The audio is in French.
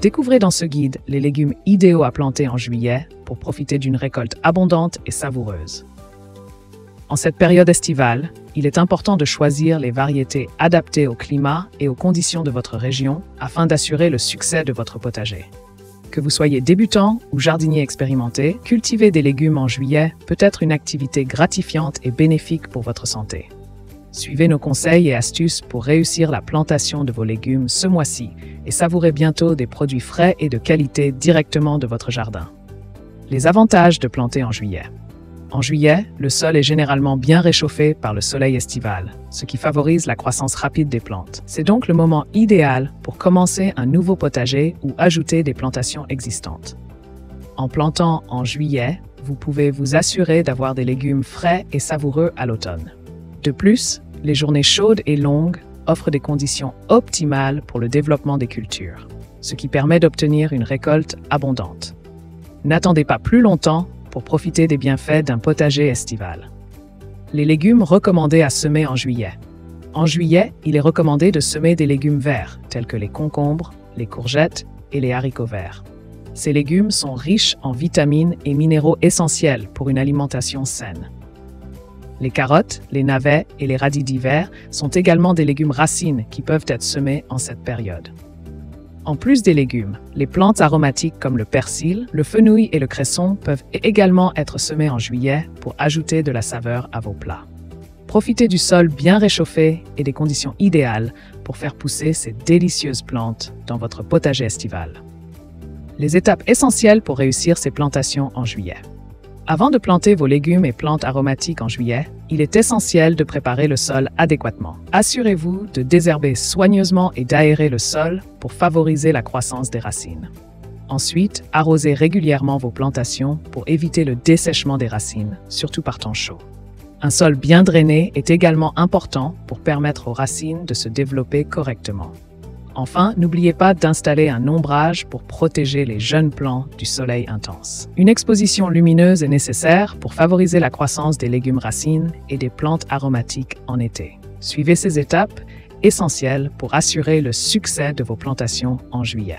Découvrez dans ce guide les légumes idéaux à planter en juillet pour profiter d'une récolte abondante et savoureuse. En cette période estivale, il est important de choisir les variétés adaptées au climat et aux conditions de votre région afin d'assurer le succès de votre potager. Que vous soyez débutant ou jardinier expérimenté, cultiver des légumes en juillet peut être une activité gratifiante et bénéfique pour votre santé. Suivez nos conseils et astuces pour réussir la plantation de vos légumes ce mois-ci et savourez bientôt des produits frais et de qualité directement de votre jardin. Les avantages de planter en juillet. En juillet, le sol est généralement bien réchauffé par le soleil estival, ce qui favorise la croissance rapide des plantes. C'est donc le moment idéal pour commencer un nouveau potager ou ajouter des plantations existantes. En plantant en juillet, vous pouvez vous assurer d'avoir des légumes frais et savoureux à l'automne. De plus, les journées chaudes et longues offrent des conditions optimales pour le développement des cultures, ce qui permet d'obtenir une récolte abondante. N'attendez pas plus longtemps pour profiter des bienfaits d'un potager estival. Les légumes recommandés à semer en juillet. En juillet, il est recommandé de semer des légumes verts, tels que les concombres, les courgettes et les haricots verts. Ces légumes sont riches en vitamines et minéraux essentiels pour une alimentation saine. Les carottes, les navets et les radis d'hiver sont également des légumes racines qui peuvent être semés en cette période. En plus des légumes, les plantes aromatiques comme le persil, le fenouil et le cresson peuvent également être semées en juillet pour ajouter de la saveur à vos plats. Profitez du sol bien réchauffé et des conditions idéales pour faire pousser ces délicieuses plantes dans votre potager estival. Les étapes essentielles pour réussir ces plantations en juillet. Avant de planter vos légumes et plantes aromatiques en juillet, il est essentiel de préparer le sol adéquatement. Assurez-vous de désherber soigneusement et d'aérer le sol pour favoriser la croissance des racines. Ensuite, arrosez régulièrement vos plantations pour éviter le dessèchement des racines, surtout par temps chaud. Un sol bien drainé est également important pour permettre aux racines de se développer correctement. Enfin, n'oubliez pas d'installer un ombrage pour protéger les jeunes plants du soleil intense. Une exposition lumineuse est nécessaire pour favoriser la croissance des légumes racines et des plantes aromatiques en été. Suivez ces étapes essentielles pour assurer le succès de vos plantations en juillet.